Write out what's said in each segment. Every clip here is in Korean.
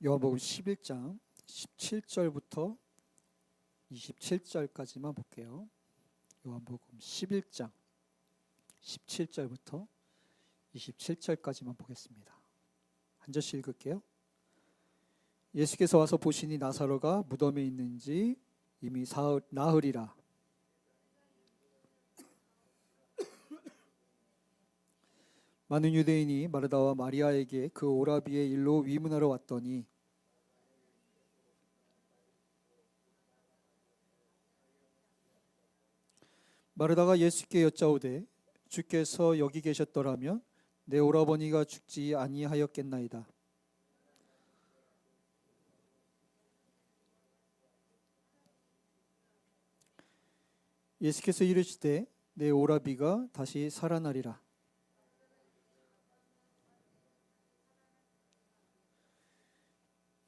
요한복음 11장 17절부터 27절까지만 볼게요. 요한복음 11장 17절부터 27절까지만 보겠습니다. 한 절씩 읽을게요. 예수께서 와서 보시니 나사로가 무덤에 있는지 이미 나흘이라. 많은 유대인이 마르다와 마리아에게 그 오라비의 일로 위문하러 왔더니 마르다가 예수께 여짜오되 주께서 여기 계셨더라면 내 오라버니가 죽지 아니하였겠나이다. 예수께서 이르시되 내 오라비가 다시 살아나리라.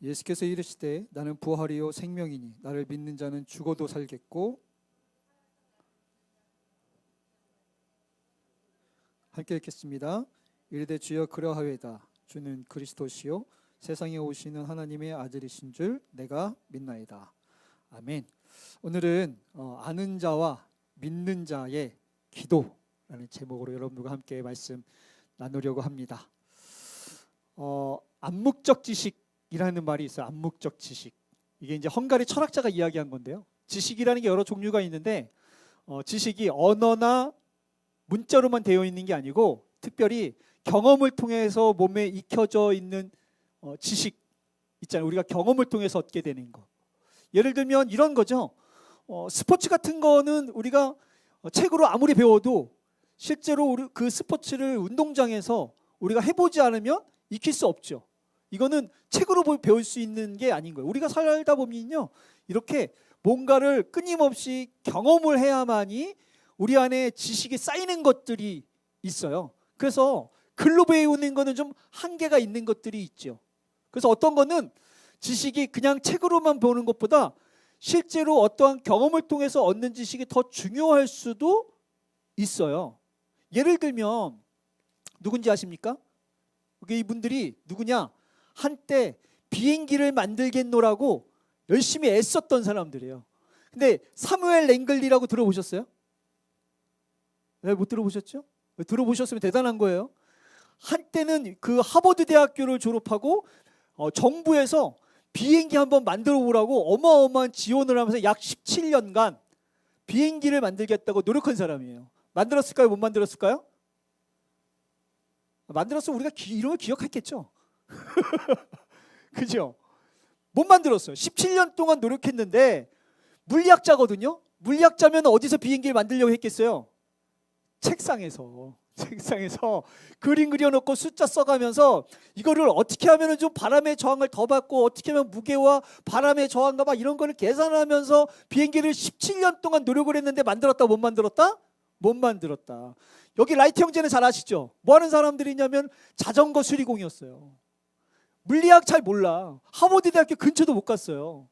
예수께서 이르시되 나는 부활이요 생명이니 나를 믿는 자는 죽어도 살겠고. 함께 읽겠습니다. 이르되 주여 그러하외다. 주는 그리스도시요 세상에 오시는 하나님의 아들이신 줄 내가 믿나이다. 아멘. 오늘은 아는 자와 믿는 자의 기도라는 제목으로 여러분들과 함께 말씀 나누려고 합니다. 암묵적 지식이라는 말이 있어요. 암묵적 지식. 이게 이제 헝가리 철학자가 이야기한 건데요. 지식이라는 게 여러 종류가 있는데 지식이 언어나 문자로만 되어 있는 게 아니고 특별히 경험을 통해서 몸에 익혀져 있는 지식 있잖아요. 우리가 경험을 통해서 얻게 되는 거. 예를 들면 이런 거죠. 스포츠 같은 거는 우리가 책으로 아무리 배워도 실제로 그 스포츠를 운동장에서 우리가 해보지 않으면 익힐 수 없죠. 이거는 책으로 배울 수 있는 게 아닌 거예요. 우리가 살다 보면요, 이렇게 뭔가를 끊임없이 경험을 해야만이 우리 안에 지식이 쌓이는 것들이 있어요. 그래서 글로 배우는 거는 좀 한계가 있는 것들이 있죠. 그래서 어떤 거는 지식이 그냥 책으로만 배우는 것보다 실제로 어떠한 경험을 통해서 얻는 지식이 더 중요할 수도 있어요. 예를 들면 누군지 아십니까? 이분들이 누구냐? 한때 비행기를 만들겠노라고 열심히 애썼던 사람들이에요. 근데 사무엘 랭글리라고 들어보셨어요? 네, 못 들어보셨죠? 들어보셨으면 대단한 거예요. 한때는 그 하버드 대학교를 졸업하고 정부에서 비행기 한번 만들어 보라고 어마어마한 지원을 하면서 약 17년간 비행기를 만들겠다고 노력한 사람이에요. 만들었을까요? 못 만들었을까요? 만들었으면 우리가 이런 걸 기억했겠죠. 그죠? 못 만들었어요. 17년 동안 노력했는데 물리학자거든요. 물리학자면 어디서 비행기를 만들려고 했겠어요? 책상에서 그림 그려놓고 숫자 써가면서 이거를 어떻게 하면 좀 바람의 저항을 더 받고 어떻게 하면 무게와 바람의 저항과 막 이런 거를 계산하면서 비행기를 17년 동안 노력을 했는데 만들었다 못 만들었다? 못 만들었다. 여기 라이트 형제는 잘 아시죠? 뭐 하는 사람들이냐면 자전거 수리공이었어요. 물리학 잘 몰라. 하버드 대학교 근처도 못 갔어요.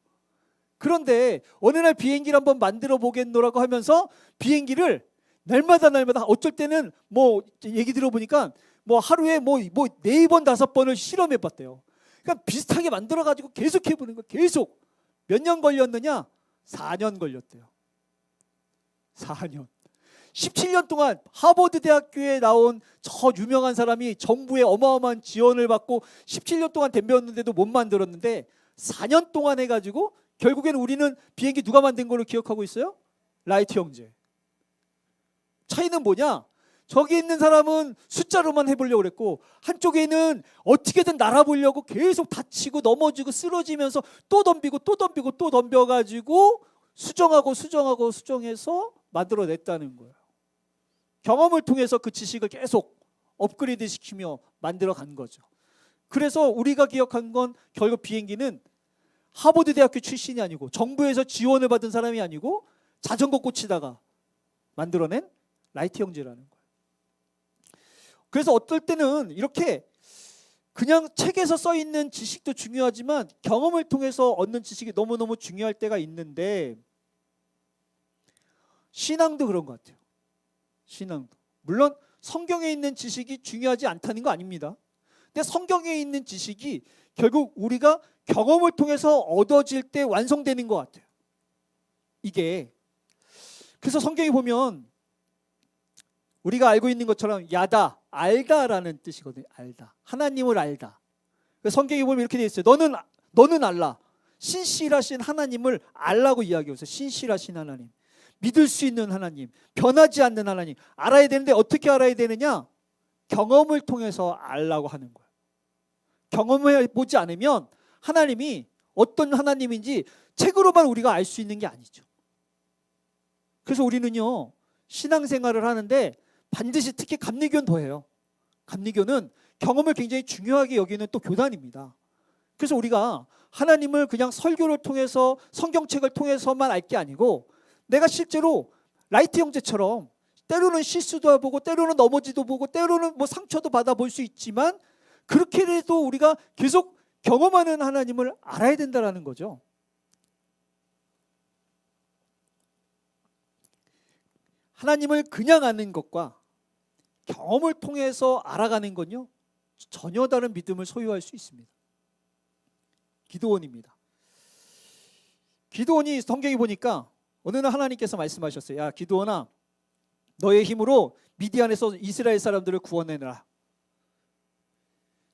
그런데 어느 날 비행기를 한번 만들어 보겠노라고 하면서 비행기를 날마다 어쩔 때는 뭐 얘기 들어보니까 뭐 하루에 뭐 4번 5번을 실험해 봤대요. 그러니까 비슷하게 만들어 가지고 계속 해보는 거. 계속. 몇 년 걸렸느냐? 4년 걸렸대요. 4년. 17년 동안 하버드 대학교에 나온 저 유명한 사람이 정부의 어마어마한 지원을 받고 17년 동안 덤볐는데도 못 만들었는데 4년 동안 해가지고 결국에는 우리는 비행기 누가 만든 걸로 기억하고 있어요? 라이트 형제. 차이는 뭐냐? 저기 있는 사람은 숫자로만 해보려고 그랬고 한쪽에는 어떻게든 날아보려고 계속 다치고 넘어지고 쓰러지면서 또 덤비고 또 덤비고 또 덤벼가지고 수정해서 만들어냈다는 거예요. 경험을 통해서 그 지식을 계속 업그레이드 시키며 만들어간 거죠. 그래서 우리가 기억한 건 결국 비행기는 하버드 대학교 출신이 아니고 정부에서 지원을 받은 사람이 아니고 자전거 꽂히다가 만들어낸 라이트 형제라는 거예요. 그래서 어떨 때는 이렇게 그냥 책에서 써 있는 지식도 중요하지만 경험을 통해서 얻는 지식이 너무너무 중요할 때가 있는데 신앙도 그런 것 같아요. 신앙도. 물론 성경에 있는 지식이 중요하지 않다는 거 아닙니다. 근데 성경에 있는 지식이 결국 우리가 경험을 통해서 얻어질 때 완성되는 것 같아요. 이게 그래서 성경에 보면 우리가 알고 있는 것처럼 야다, 알다라는 뜻이거든요. 알다, 하나님을 알다. 성경에 보면 이렇게 되어 있어요. 너는 알라. 신실하신 하나님을 알라고 이야기해요. 신실하신 하나님, 믿을 수 있는 하나님, 변하지 않는 하나님 알아야 되는데 어떻게 알아야 되느냐? 경험을 통해서 알라고 하는 거예요. 경험해 보지 않으면 하나님이 어떤 하나님인지 책으로만 우리가 알 수 있는 게 아니죠. 그래서 우리는요, 신앙생활을 하는데 반드시 특히 감리교는 더해요. 감리교는 경험을 굉장히 중요하게 여기는 또 교단입니다. 그래서 우리가 하나님을 그냥 설교를 통해서 성경책을 통해서만 알 게 아니고 내가 실제로 라이트 형제처럼 때로는 실수도 해보고 때로는 넘어지도 보고 때로는 뭐 상처도 받아볼 수 있지만 그렇게 해도 우리가 계속 경험하는 하나님을 알아야 된다는 거죠. 하나님을 그냥 아는 것과 경험을 통해서 알아가는 건요, 전혀 다른 믿음을 소유할 수 있습니다. 기드온입니다. 기드온이 성경에 보니까 어느 날 하나님께서 말씀하셨어요. 야, 기드온아, 너의 힘으로 미디안에서 이스라엘 사람들을 구원해내라.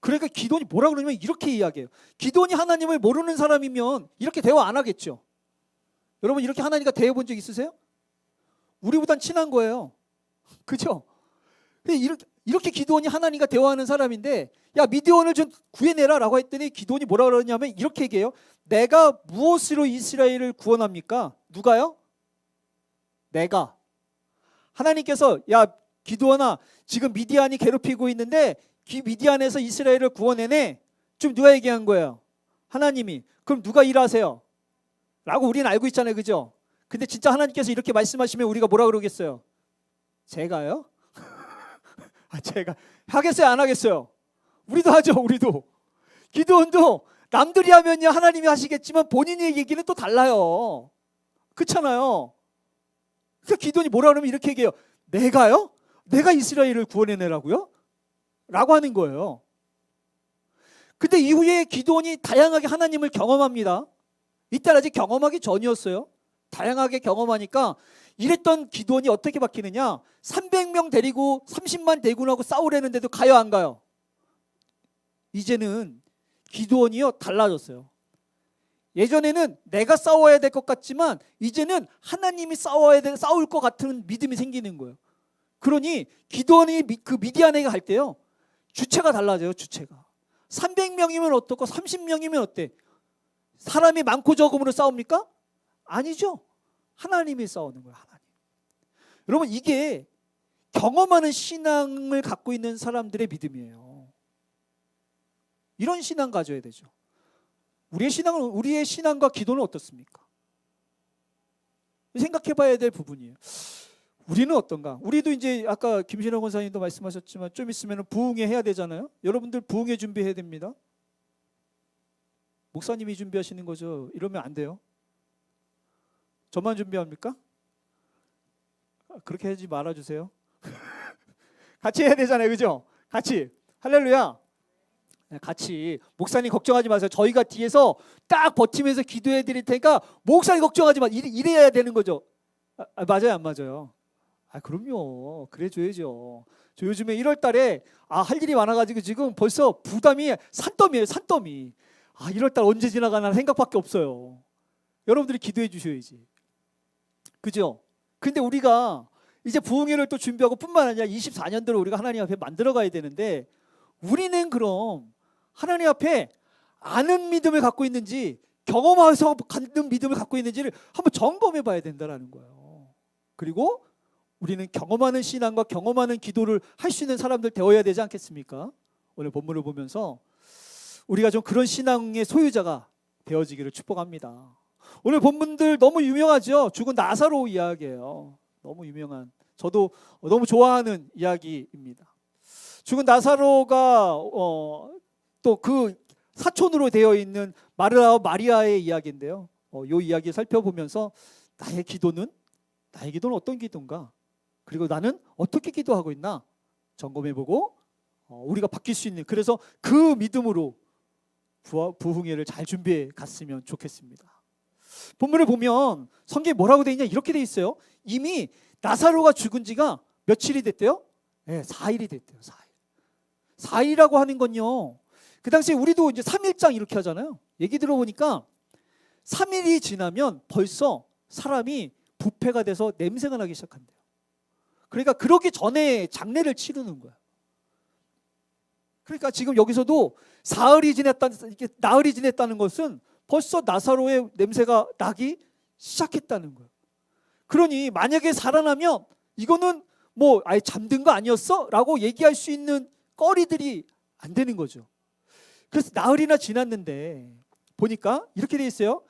그러니까 기드온이 뭐라 그러냐면 이렇게 이야기해요. 기드온이 하나님을 모르는 사람이면 이렇게 대화 안 하겠죠. 여러분 이렇게 하나님과 대해 본 적 있으세요? 우리보단 친한 거예요. 그죠? 이렇게 기드온이 하나님과 대화하는 사람인데 야, 미디안을 좀 구해내라 라고 했더니 기드온이 뭐라 그러냐면 이렇게 얘기해요. 내가 무엇으로 이스라엘을 구원합니까? 누가요? 내가. 하나님께서 야, 기드온아, 지금 미디안이 괴롭히고 있는데 미디안에서 이스라엘을 구원해내. 좀 누가 얘기한 거예요? 하나님이. 그럼 누가 일하세요? 라고 우리는 알고 있잖아요. 그죠? 근데 진짜 하나님께서 이렇게 말씀하시면 우리가 뭐라 그러겠어요? 제가요? 제가 하겠어요? 안 하겠어요? 우리도 하죠. 우리도. 기드온도 남들이 하면요 하나님이 하시겠지만 본인의 얘기는 또 달라요. 그렇잖아요. 그래서 기드온이 뭐라 그러면 이렇게 얘기해요. 내가요? 내가 이스라엘을 구원해내라고요? 라고 하는 거예요. 근데 이후에 기드온이 다양하게 하나님을 경험합니다. 이때는 아직 경험하기 전이었어요. 다양하게 경험하니까 이랬던 기드온이 어떻게 바뀌느냐? 300명 데리고 30만 대군하고 싸우려는데도 가요, 안 가요? 이제는 기드온이요 달라졌어요. 예전에는 내가 싸워야 될 것 같지만 이제는 하나님이 싸울 것 같은 믿음이 생기는 거예요. 그러니 기드온이 그 미디안에 갈 때요 주체가 달라져요. 주체가 300명이면 어떻고 30명이면 어때? 사람이 많고 적음으로 싸웁니까? 아니죠. 하나님이 싸우는 거예요. 하나님. 여러분 이게 경험하는 신앙을 갖고 있는 사람들의 믿음이에요. 이런 신앙 가져야 되죠. 우리의 신앙과 기도는 어떻습니까? 생각해 봐야 될 부분이에요. 우리는 어떤가? 우리도 이제 아까 김신호 권사님도 말씀하셨지만 좀 있으면 부흥회 해야 되잖아요. 여러분들 부흥회 준비해야 됩니다. 목사님이 준비하시는 거죠. 이러면 안 돼요. 저만 준비합니까? 그렇게 하지 말아주세요. 같이 해야 되잖아요. 그죠? 같이. 할렐루야. 같이. 목사님 걱정하지 마세요. 저희가 뒤에서 딱 버티면서 기도해 드릴 테니까 목사님 걱정하지 마. 이래야 되는 거죠. 맞아요? 안 맞아요? 그럼요. 그래 줘야죠. 저 요즘에 1월 달에 할 일이 많아가지고 지금 벌써 부담이 산더미예요. 산더미. 1월 달 언제 지나가나 생각밖에 없어요. 여러분들이 기도해 주셔야지. 그죠? 근데 우리가 이제 부흥회를 또 준비하고 뿐만 아니라 24년도를 우리가 하나님 앞에 만들어 가야 되는데 우리는 그럼 하나님 앞에 아는 믿음을 갖고 있는지 경험해서 갖는 믿음을 갖고 있는지를 한번 점검해 봐야 된다는 거예요. 그리고 우리는 경험하는 신앙과 경험하는 기도를 할 수 있는 사람들 되어야 되지 않겠습니까? 오늘 본문을 보면서 우리가 좀 그런 신앙의 소유자가 되어지기를 축복합니다. 오늘 본문들 너무 유명하죠. 죽은 나사로 이야기예요. 너무 유명한, 저도 너무 좋아하는 이야기입니다. 죽은 나사로가 또 그 사촌으로 되어 있는 마르다와 마리아의 이야기인데요. 이 이야기 살펴보면서 나의 기도는 어떤 기도인가? 그리고 나는 어떻게 기도하고 있나? 점검해보고 우리가 바뀔 수 있는, 그래서 그 믿음으로 부흥회를 잘 준비해 갔으면 좋겠습니다. 본문을 보면 성경에 뭐라고 돼 있냐, 이렇게 돼 있어요. 이미 나사로가 죽은 지가 며칠이 됐대요? 네, 4일이 됐대요. 4일. 4일이라고 하는 건요, 그 당시에 우리도 이제 3일장 이렇게 하잖아요. 얘기 들어보니까 3일이 지나면 벌써 사람이 부패가 돼서 냄새가 나기 시작한대요. 그러니까 그러기 전에 장례를 치르는 거야. 그러니까 지금 여기서도 나흘이 지냈다는 것은 벌써 나사로의 냄새가 나기 시작했다는 거예요. 그러니 만약에 살아나면 이거는 뭐 아예 잠든 거 아니었어? 라고 얘기할 수 있는 거리들이 안 되는 거죠. 그래서 나흘이나 지났는데 보니까 이렇게 돼 있어요.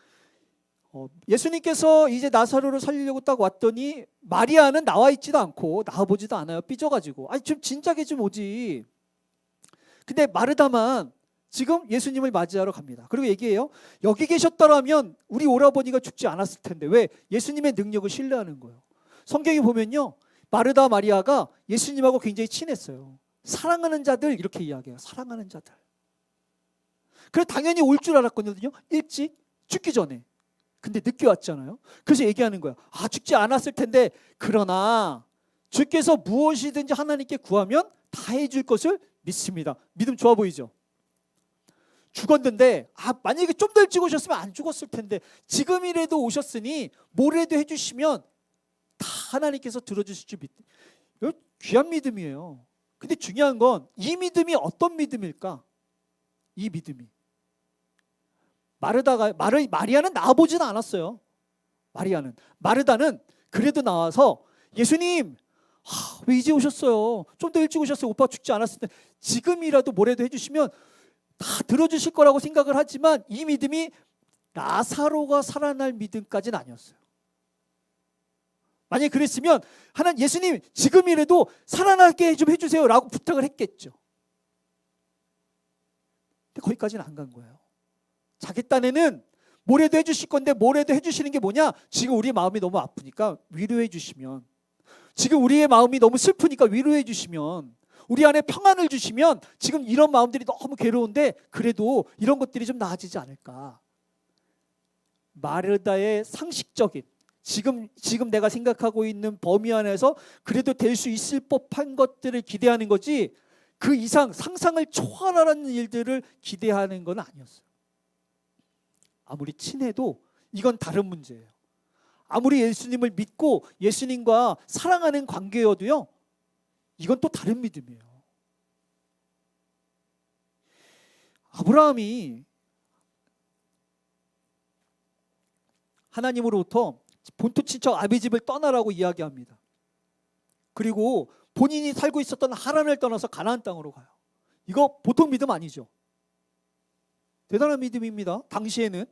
예수님께서 이제 나사로를 살리려고 딱 왔더니 마리아는 나와 있지도 않고 나와보지도 않아요. 삐져가지고. 아니 좀 진작에 좀 오지. 근데 마르다만 지금 예수님을 맞이하러 갑니다. 그리고 얘기해요. 여기 계셨더라면 우리 오라버니가 죽지 않았을 텐데. 왜? 예수님의 능력을 신뢰하는 거예요. 성경에 보면요, 마르다 마리아가 예수님하고 굉장히 친했어요. 사랑하는 자들 이렇게 이야기해요. 사랑하는 자들. 그래서 당연히 올 줄 알았거든요. 일찍 죽기 전에. 근데 늦게 왔잖아요. 그래서 얘기하는 거야. 죽지 않았을 텐데 그러나 주께서 무엇이든지 하나님께 구하면 다 해줄 것을 믿습니다. 믿음 좋아 보이죠? 죽었는데 만약에 좀 더 일찍 오셨으면 안 죽었을 텐데 지금이라도 오셨으니 뭐라도 해주시면 다 하나님께서 들어주실 줄 믿다. 이거 귀한 믿음이에요. 근데 중요한 건 이 믿음이 어떤 믿음일까? 이 믿음이 마리아는 나와보지는 않았어요. 마르다는 그래도 나와서 예수님 왜 이제 오셨어요? 좀 더 일찍 오셨어요. 오빠 죽지 않았을 때 지금이라도 뭐라도 해주시면 다 들어주실 거라고 생각을 하지만 이 믿음이 나사로가 살아날 믿음까지는 아니었어요. 만약에 그랬으면 예수님 지금이라도 살아나게 좀 해주세요 라고 부탁을 했겠죠. 근데 거기까지는 안 간 거예요. 자기 딴에는 뭐라도 해주실 건데 뭐라도 해주시는 게 뭐냐? 지금 우리 마음이 너무 아프니까 위로해 주시면, 지금 우리의 마음이 너무 슬프니까 위로해 주시면, 우리 안에 평안을 주시면 지금 이런 마음들이 너무 괴로운데 그래도 이런 것들이 좀 나아지지 않을까. 마르다의 상식적인 지금 내가 생각하고 있는 범위 안에서 그래도 될 수 있을 법한 것들을 기대하는 거지 그 이상 상상을 초월하는 일들을 기대하는 건 아니었어요. 아무리 친해도 이건 다른 문제예요. 아무리 예수님을 믿고 예수님과 사랑하는 관계여도요, 이건 또 다른 믿음이에요. 아브라함이 하나님으로부터 본토 친척 아비집을 떠나라고 이야기합니다. 그리고 본인이 살고 있었던 하란을 떠나서 가나안 땅으로 가요. 이거 보통 믿음 아니죠. 대단한 믿음입니다. 당시에는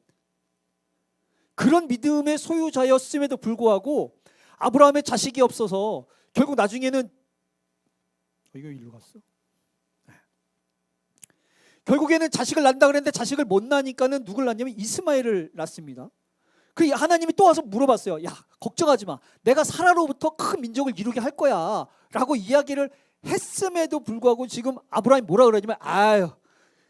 그런 믿음의 소유자였음에도 불구하고 아브라함의 자식이 없어서 결국 나중에는 이거 일로 갔어. 결국에는 자식을 낳는다 그랬는데 자식을 못 낳으니까는 누굴 낳냐면 이스마엘을 낳습니다. 그 하나님이 또 와서 물어봤어요. 야, 걱정하지 마. 내가 사라로부터 큰 민족을 이루게 할 거야 라고 이야기를 했음에도 불구하고 지금 아브라함이 뭐라 그러냐면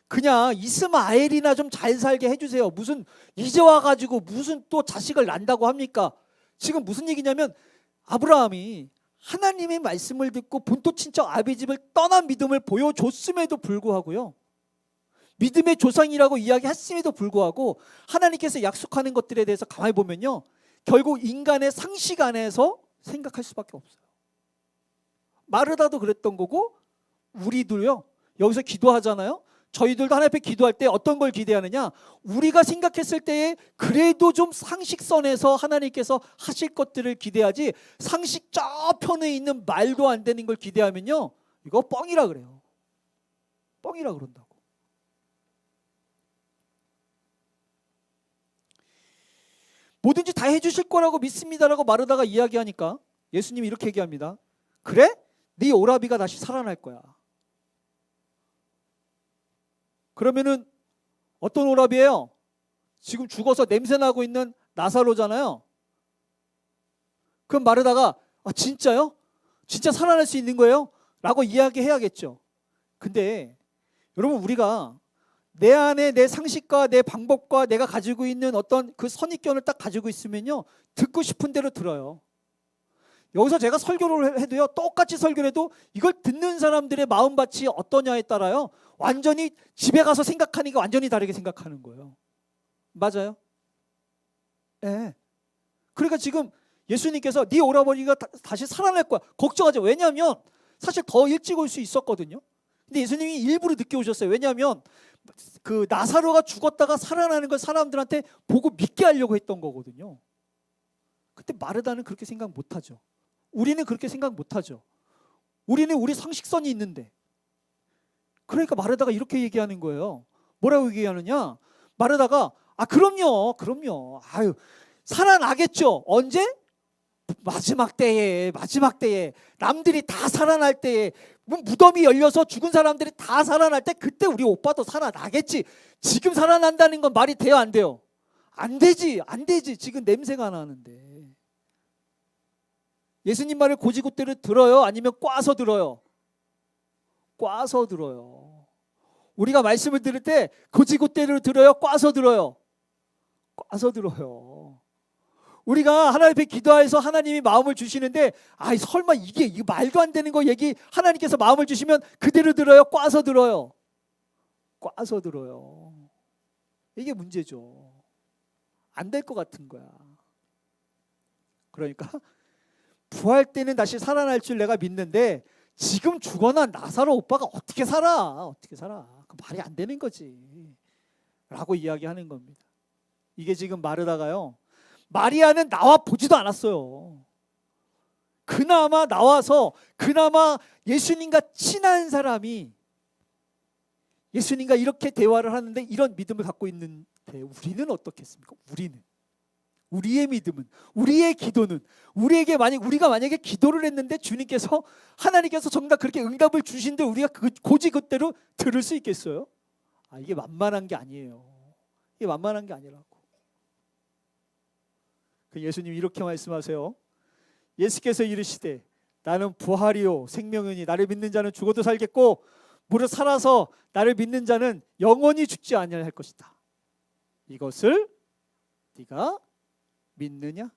그냥 이스마엘이나 좀 잘 살게 해주세요. 무슨 이제 와가지고 무슨 또 자식을 낳는다고 합니까? 지금 무슨 얘기냐면 아브라함이 하나님의 말씀을 듣고 본토 친척 아비집을 떠난 믿음을 보여줬음에도 불구하고요, 믿음의 조상이라고 이야기했음에도 불구하고 하나님께서 약속하는 것들에 대해서 가만히 보면요, 결국 인간의 상식 안에서 생각할 수밖에 없어요. 마르다도 그랬던 거고 우리도요, 여기서 기도하잖아요. 저희들도 하나님 앞에 기도할 때 어떤 걸 기대하느냐, 우리가 생각했을 때에 그래도 좀 상식선에서 하나님께서 하실 것들을 기대하지 상식 저편에 있는 말도 안 되는 걸 기대하면요, 이거 뻥이라 그래요. 뻥이라 그런다고. 뭐든지 다 해주실 거라고 믿습니다라고 마르다가 이야기하니까 예수님이 이렇게 얘기합니다. 그래? 네 오라비가 다시 살아날 거야. 그러면은 어떤 오라비예요? 지금 죽어서 냄새나고 있는 나사로잖아요. 그럼 마르다가 진짜요? 진짜 살아날 수 있는 거예요? 라고 이야기해야겠죠. 근데 여러분, 우리가 내 안에 내 상식과 내 방법과 내가 가지고 있는 어떤 그 선입견을 딱 가지고 있으면요, 듣고 싶은 대로 들어요. 여기서 제가 설교를 해도요, 똑같이 설교를 해도 이걸 듣는 사람들의 마음밭이 어떠냐에 따라요, 완전히 집에 가서 생각하니까 완전히 다르게 생각하는 거예요. 맞아요? 네. 그러니까 지금 예수님께서 네 오라버니가 다시 살아날 거야, 걱정하지 마. 왜냐하면 사실 더 일찍 올 수 있었거든요. 근데 예수님이 일부러 늦게 오셨어요. 왜냐하면 그 나사로가 죽었다가 살아나는 걸 사람들한테 보고 믿게 하려고 했던 거거든요. 그때 마르다는 그렇게 생각 못하죠. 우리는 그렇게 생각 못하죠. 우리는 우리 상식선이 있는데. 그러니까 마르다가 이렇게 얘기하는 거예요. 뭐라고 얘기하느냐, 마르다가 그럼요 아유 살아나겠죠. 언제? 마지막 때에 남들이 다 살아날 때에, 무덤이 열려서 죽은 사람들이 다 살아날 때, 그때 우리 오빠도 살아나겠지. 지금 살아난다는 건 말이 돼요, 안 돼요? 안 되지. 지금 냄새가 나는데. 예수님 말을 고지고대로 들어요, 아니면 꽈서 들어요? 꽈서 들어요. 우리가 말씀을 들을 때 고지고대로 들어요, 꽈서 들어요? 꽈서 들어요. 우리가 하나님 앞에 기도해서 하나님이 마음을 주시는데, 설마 이게 말도 안 되는 거 얘기 하나님께서 마음을 주시면 그대로 들어요, 꽈서 들어요? 꽈서 들어요. 이게 문제죠. 안 될 것 같은 거야. 그러니까 부활 때는 다시 살아날 줄 내가 믿는데, 지금 죽어난 나사로 오빠가 어떻게 살아? 그 말이 안 되는 거지 라고 이야기하는 겁니다. 이게 지금 마르다가요, 마리아는 나와 보지도 않았어요. 그나마 나와서, 그나마 예수님과 친한 사람이 예수님과 이렇게 대화를 하는데 이런 믿음을 갖고 있는데, 우리는 어떻겠습니까? 우리의 믿음은, 우리의 기도는, 우리가 만약에 기도를 했는데 하나님께서 정작 그렇게 응답을 주신데 우리가 고지 그대로 들을 수 있겠어요? 이게 만만한 게 아니에요. 이게 만만한 게 아니라고. 예수님 이렇게 말씀하세요. 예수께서 이르시되 나는 부활이요 생명이니 나를 믿는 자는 죽어도 살겠고 무릇 살아서 나를 믿는 자는 영원히 죽지 아니할 것이다. 이것을 네가 믿느냐?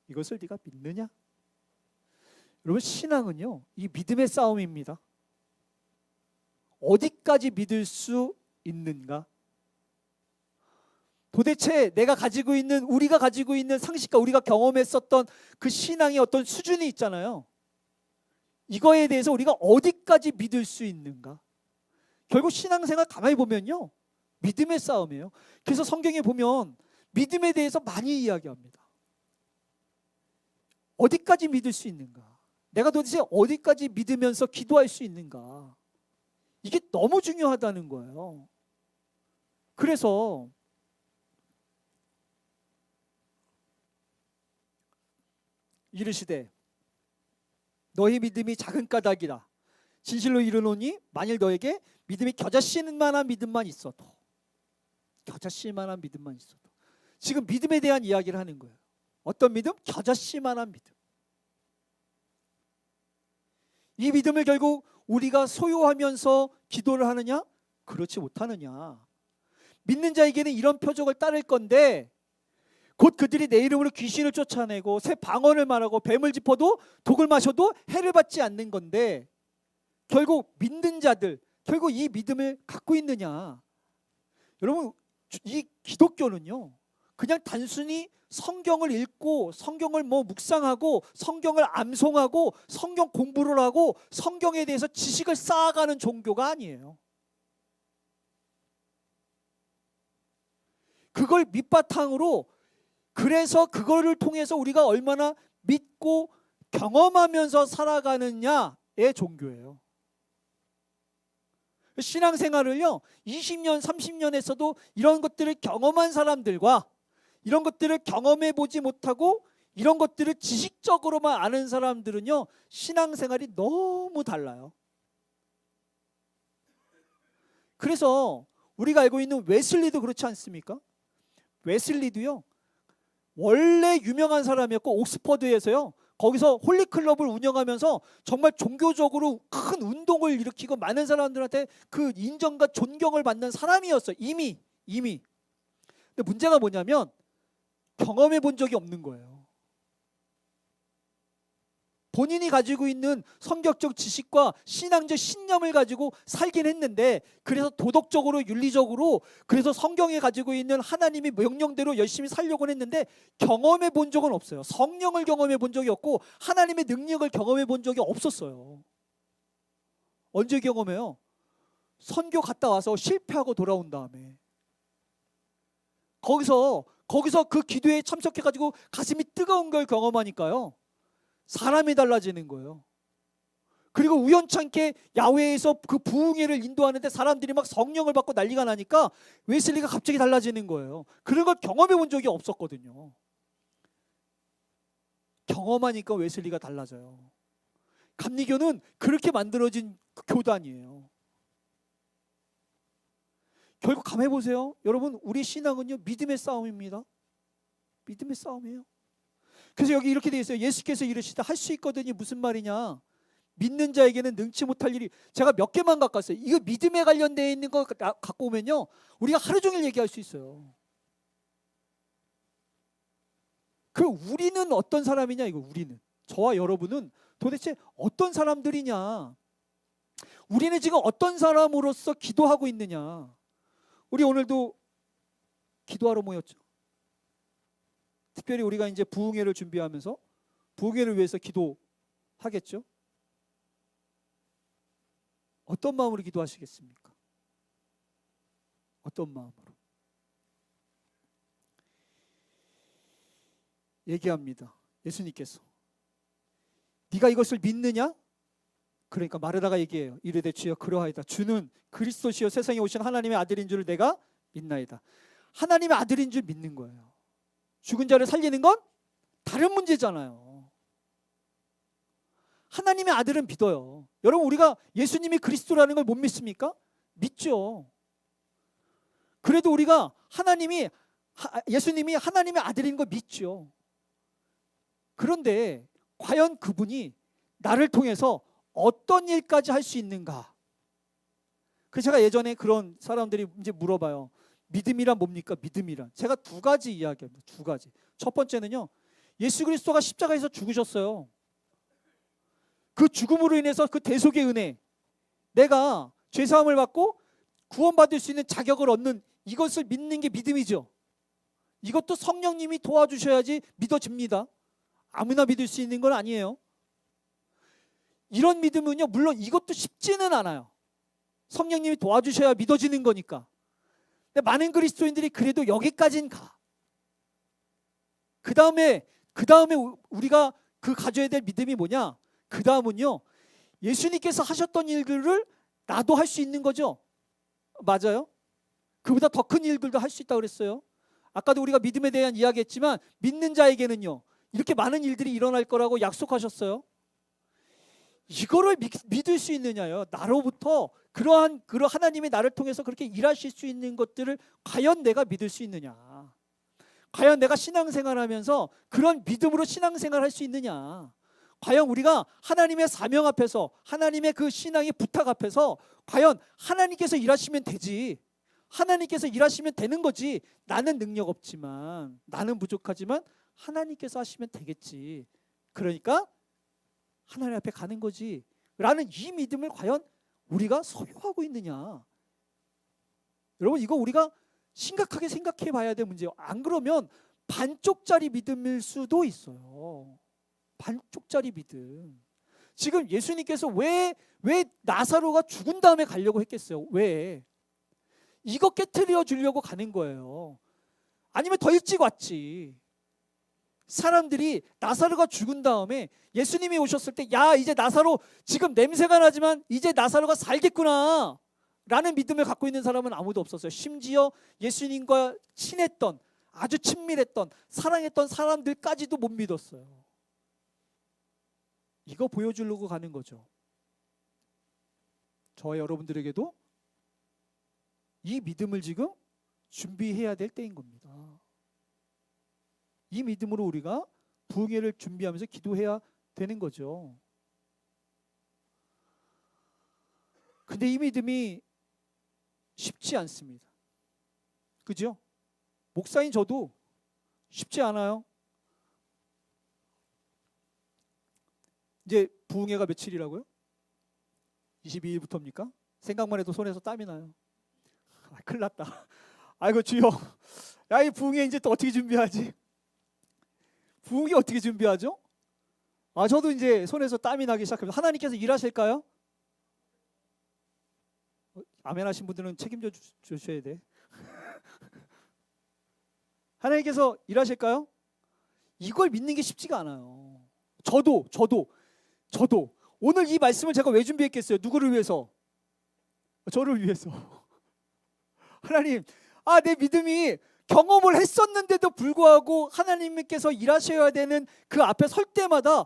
이것을 네가 믿느냐? 여러분, 신앙은요, 이 믿음의 싸움입니다. 어디까지 믿을 수 있는가? 도대체 우리가 가지고 있는 상식과 우리가 경험했었던 그 신앙의 어떤 수준이 있잖아요. 이거에 대해서 우리가 어디까지 믿을 수 있는가? 결국 신앙생활 가만히 보면요, 믿음의 싸움이에요. 그래서 성경에 보면 믿음에 대해서 많이 이야기합니다. 어디까지 믿을 수 있는가? 내가 도대체 어디까지 믿으면서 기도할 수 있는가? 이게 너무 중요하다는 거예요. 그래서 이르시되 너희 믿음이 작은 까닭이라 진실로 이르노니 만일 너에게 믿음이 겨자씨는 만한 믿음만 있어도, 지금 믿음에 대한 이야기를 하는 거예요. 어떤 믿음? 겨자씨만한 믿음. 이 믿음을 결국 우리가 소유하면서 기도를 하느냐? 그렇지 못하느냐? 믿는 자에게는 이런 표적을 따를 건데, 곧 그들이 내 이름으로 귀신을 쫓아내고 새 방언을 말하고 뱀을 짚어도 독을 마셔도 해를 받지 않는 건데, 결국 믿는 자들, 결국 이 믿음을 갖고 있느냐? 여러분, 이 기독교는요, 그냥 단순히 성경을 읽고 성경을 묵상하고 성경을 암송하고 성경 공부를 하고 성경에 대해서 지식을 쌓아가는 종교가 아니에요. 그걸 밑바탕으로, 그래서 그거를 통해서 우리가 얼마나 믿고 경험하면서 살아가느냐의 종교예요. 신앙생활을요 20년 30년 했어도 이런 것들을 경험한 사람들과 이런 것들을 경험해 보지 못하고 이런 것들을 지식적으로만 아는 사람들은요 신앙생활이 너무 달라요. 그래서 우리가 알고 있는 웨슬리도 그렇지 않습니까? 웨슬리도요 원래 유명한 사람이었고 옥스퍼드에서요 거기서 홀리클럽을 운영하면서 정말 종교적으로 큰 운동을 일으키고 많은 사람들한테 그 인정과 존경을 받는 사람이었어요. 이미. 근데 문제가 뭐냐면 경험해 본 적이 없는 거예요. 본인이 가지고 있는 성격적 지식과 신앙적 신념을 가지고 살긴 했는데, 그래서 도덕적으로 윤리적으로 그래서 성경에 가지고 있는 하나님의 명령대로 열심히 살려고 했는데 경험해 본 적은 없어요. 성령을 경험해 본 적이 없고 하나님의 능력을 경험해 본 적이 없었어요. 언제 경험해요? 선교 갔다 와서 실패하고 돌아온 다음에 거기서 그 기도에 참석해 가지고 가슴이 뜨거운 걸 경험하니까요, 사람이 달라지는 거예요. 그리고 우연찮게 야외에서 그 부흥회를 인도하는데 사람들이 막 성령을 받고 난리가 나니까 웨슬리가 갑자기 달라지는 거예요. 그런 걸 경험해 본 적이 없었거든요. 경험하니까 웨슬리가 달라져요. 감리교는 그렇게 만들어진 교단이에요. 결국 감해보세요. 여러분, 우리 신앙은요, 믿음의 싸움입니다. 믿음의 싸움이에요. 그래서 여기 이렇게 되어 있어요. 예수께서 이르시되 할 수 있거든이 무슨 말이냐? 믿는 자에게는 능치 못할 일이. 제가 몇 개만 갖고 왔어요. 이거 믿음에 관련되어 있는 거 갖고 오면요, 우리가 하루 종일 얘기할 수 있어요. 그 우리는 어떤 사람이냐, 이거 우리는. 저와 여러분은 도대체 어떤 사람들이냐? 우리는 지금 어떤 사람으로서 기도하고 있느냐? 우리 오늘도 기도하러 모였죠. 특별히 우리가 이제 부흥회를 준비하면서 부흥회를 위해서 기도하겠죠. 어떤 마음으로 기도하시겠습니까? 어떤 마음으로? 얘기합니다. 예수님께서 네가 이것을 믿느냐? 그러니까 마르다가 얘기해요. 이르되 주여 그러하이다. 주는 그리스도시요 세상에 오신 하나님의 아들인 줄 내가 믿나이다. 하나님의 아들인 줄 믿는 거예요. 죽은 자를 살리는 건 다른 문제잖아요. 하나님의 아들은 믿어요. 여러분, 우리가 예수님이 그리스도라는 걸 못 믿습니까? 믿죠. 그래도 우리가 예수님이 하나님의 아들인 걸 믿죠. 그런데 과연 그분이 나를 통해서 어떤 일까지 할 수 있는가? 그래서 제가 예전에 그런 사람들이 이제 물어봐요. 믿음이란 뭡니까? 믿음이란. 제가 두 가지 이야기합니다. 두 가지. 첫 번째는요, 예수 그리스도가 십자가에서 죽으셨어요. 그 죽음으로 인해서 그 대속의 은혜, 내가 죄사함을 받고 구원받을 수 있는 자격을 얻는 이것을 믿는 게 믿음이죠. 이것도 성령님이 도와주셔야지 믿어집니다. 아무나 믿을 수 있는 건 아니에요. 이런 믿음은요, 물론 이것도 쉽지는 않아요. 성령님이 도와주셔야 믿어지는 거니까. 근데 많은 그리스도인들이 그래도 여기까지는 가. 그 다음에 우리가 그 가져야 될 믿음이 뭐냐? 그 다음은요, 예수님께서 하셨던 일들을 나도 할 수 있는 거죠. 맞아요? 그보다 더 큰 일들도 할 수 있다고 그랬어요. 아까도 우리가 믿음에 대한 이야기했지만 믿는 자에게는요, 이렇게 많은 일들이 일어날 거라고 약속하셨어요. 이거를 믿을 수 있느냐요. 나로부터 그러한 하나님이 나를 통해서 그렇게 일하실 수 있는 것들을 과연 내가 믿을 수 있느냐. 과연 내가 신앙생활하면서 그런 믿음으로 신앙생활할 수 있느냐. 과연 우리가 하나님의 사명 앞에서, 하나님의 그 신앙의 부탁 앞에서 과연 하나님께서 일하시면 되지, 하나님께서 일하시면 되는 거지, 나는 능력 없지만, 나는 부족하지만 하나님께서 하시면 되겠지, 그러니까 하나님 앞에 가는 거지 라는 이 믿음을 과연 우리가 소유하고 있느냐. 여러분, 이거 우리가 심각하게 생각해 봐야 될 문제예요. 안 그러면 반쪽짜리 믿음일 수도 있어요. 반쪽짜리 믿음. 지금 예수님께서 왜 나사로가 죽은 다음에 가려고 했겠어요? 왜? 이거 깨트려 주려고 가는 거예요. 아니면 더 일찍 왔지. 사람들이 나사로가 죽은 다음에 예수님이 오셨을 때, 야, 이제 나사로 지금 냄새가 나지만 이제 나사로가 살겠구나 라는 믿음을 갖고 있는 사람은 아무도 없었어요. 심지어 예수님과 친했던, 아주 친밀했던, 사랑했던 사람들까지도 못 믿었어요. 이거 보여주려고 가는 거죠. 저와 여러분들에게도 이 믿음을 지금 준비해야 될 때인 겁니다. 이 믿음으로 우리가 부흥회를 준비하면서 기도해야 되는 거죠. 근데 이 믿음이 쉽지 않습니다. 그죠? 목사인 저도 쉽지 않아요. 이제 부흥회가 며칠이라고요? 22일부터입니까? 생각만 해도 손에서 땀이 나요. 큰일 났다. 아이고 주여, 야, 이 부흥회 이제 또 어떻게 준비하지? 부흥회 어떻게 준비하죠? 저도 이제 손에서 땀이 나기 시작합니다. 하나님께서 일하실까요? 아멘 하신 분들은 책임져 주셔야 돼. 하나님께서 일하실까요? 이걸 믿는 게 쉽지가 않아요. 저도 오늘 이 말씀을 제가 왜 준비했겠어요? 누구를 위해서? 저를 위해서. 하나님, 내 믿음이 경험을 했었는데도 불구하고 하나님께서 일하셔야 되는 그 앞에 설 때마다,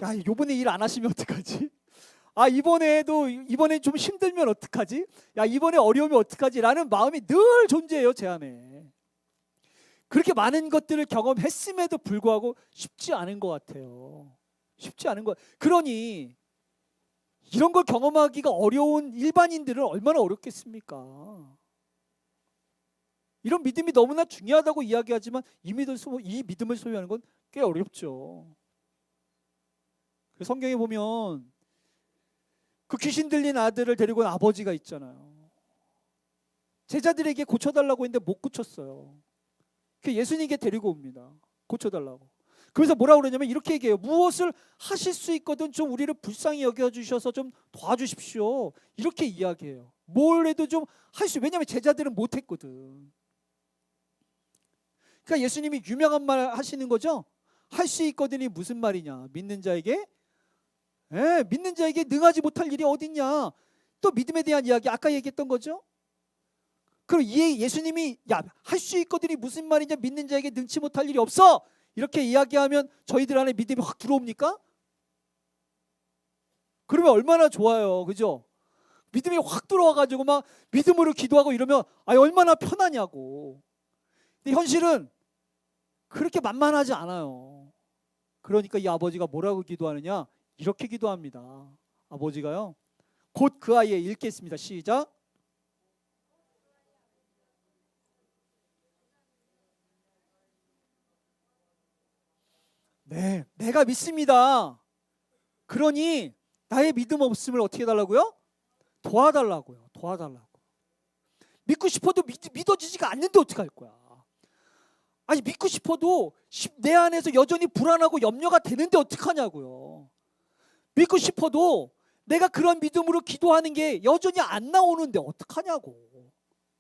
야, 이번에 일 안 하시면 어떡하지? 이번에 좀 힘들면 어떡하지? 야, 이번에 어려우면 어떡하지? 라는 마음이 늘 존재해요, 제 안에. 그렇게 많은 것들을 경험했음에도 불구하고 쉽지 않은 것 같아요. 쉽지 않은 것. 그러니 이런 걸 경험하기가 어려운 일반인들은 얼마나 어렵겠습니까? 이런 믿음이 너무나 중요하다고 이야기하지만 이 믿음을 소유하는 건 꽤 어렵죠. 성경에 보면 그 귀신 들린 아들을 데리고 온 아버지가 있잖아요. 제자들에게 고쳐달라고 했는데 못 고쳤어요. 그 예수님께 데리고 옵니다. 고쳐달라고. 그래서 뭐라고 그러냐면 이렇게 얘기해요. 무엇을 하실 수 있거든 좀 우리를 불쌍히 여겨주셔서 좀 도와주십시오. 이렇게 이야기해요. 뭘 해도 좀 할 수, 왜냐하면 제자들은 못했거든. 그러니까 예수님이 유명한 말 하시는 거죠. 할 수 있거든이 무슨 말이냐? 믿는 자에게 능하지 못할 일이 어딨냐? 또 믿음에 대한 이야기 아까 얘기했던 거죠. 그럼 예수님이 할 수 있거든이 무슨 말이냐? 믿는 자에게 능치 못할 일이 없어. 이렇게 이야기하면 저희들 안에 믿음이 확 들어옵니까? 그러면 얼마나 좋아요. 그죠? 믿음이 확 들어와가지고 막 믿음으로 기도하고 이러면 얼마나 편하냐고. 근데 현실은 그렇게 만만하지 않아요. 그러니까 이 아버지가 뭐라고 기도하느냐? 이렇게 기도합니다. 아버지가요. 곧 그 아이의 읽겠습니다. 시작. 네, 내가 믿습니다. 그러니 나의 믿음 없음을 어떻게 해달라고요? 도와달라고요. 믿고 싶어도 믿어지지가 않는데 어떡할 거야? 믿고 싶어도 내 안에서 여전히 불안하고 염려가 되는데 어떡하냐고요. 믿고 싶어도 내가 그런 믿음으로 기도하는 게 여전히 안 나오는데 어떡하냐고.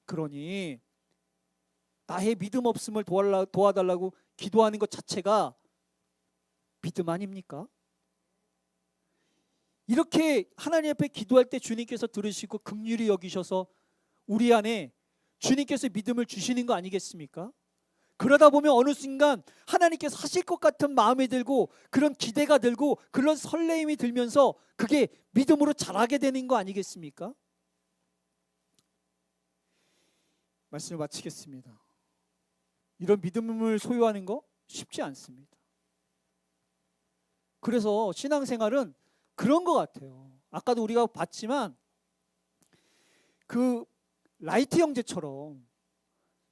그러니 나의 믿음 없음을 도와달라고 기도하는 것 자체가 믿음 아닙니까? 이렇게 하나님 앞에 기도할 때 주님께서 들으시고 긍휼히 여기셔서 우리 안에 주님께서 믿음을 주시는 거 아니겠습니까? 그러다 보면 어느 순간 하나님께서 하실 것 같은 마음이 들고 그런 기대가 들고 그런 설레임이 들면서 그게 믿음으로 자라게 되는 거 아니겠습니까? 말씀을 마치겠습니다. 이런 믿음을 소유하는 거 쉽지 않습니다. 그래서 신앙생활은 그런 것 같아요. 아까도 우리가 봤지만 그 라이트 형제처럼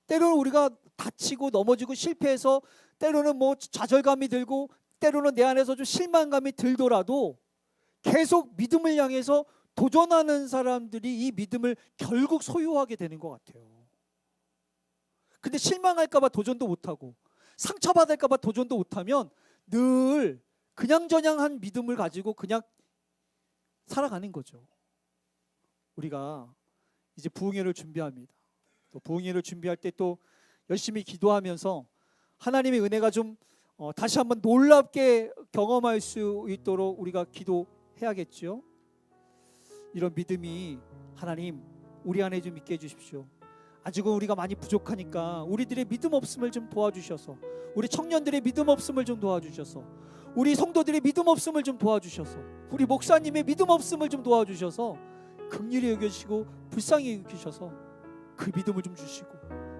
때로는 우리가 다치고 넘어지고 실패해서 때로는 뭐 좌절감이 들고 때로는 내 안에서 좀 실망감이 들더라도 계속 믿음을 향해서 도전하는 사람들이 이 믿음을 결국 소유하게 되는 것 같아요. 근데 실망할까 봐 도전도 못하고 상처받을까 봐 도전도 못하면 늘 그냥저냥한 믿음을 가지고 그냥 살아가는 거죠. 우리가 이제 부흥회를 준비합니다. 또 부흥회를 준비할 때 또 열심히 기도하면서 하나님의 은혜가 좀 다시 한번 놀랍게 경험할 수 있도록 우리가 기도해야겠죠. 이런 믿음이 하나님 우리 안에 좀 있게 해주십시오. 아직은 우리가 많이 부족하니까 우리들의 믿음 없음을 좀 도와주셔서, 우리 청년들의 믿음 없음을 좀 도와주셔서, 우리 성도들의 믿음 없음을 좀 도와주셔서, 우리 목사님의 믿음 없음을 좀 도와주셔서 긍휼히 여기시고 불쌍히 여기셔서 그 믿음을 좀 주시고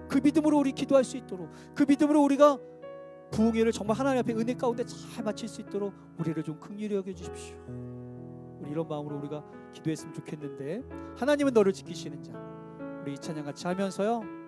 그 믿음으로 우리 기도할 수 있도록, 그 믿음으로 우리가 부흥회를 정말 하나님 앞에 은혜 가운데 잘 마칠 수 있도록 우리를 좀 긍휼히 여겨 주십시오. 우리 이런 마음으로 우리가 기도했으면 좋겠는데, 하나님은 너를 지키시는 자. 우리 이 찬양 같이 하면서요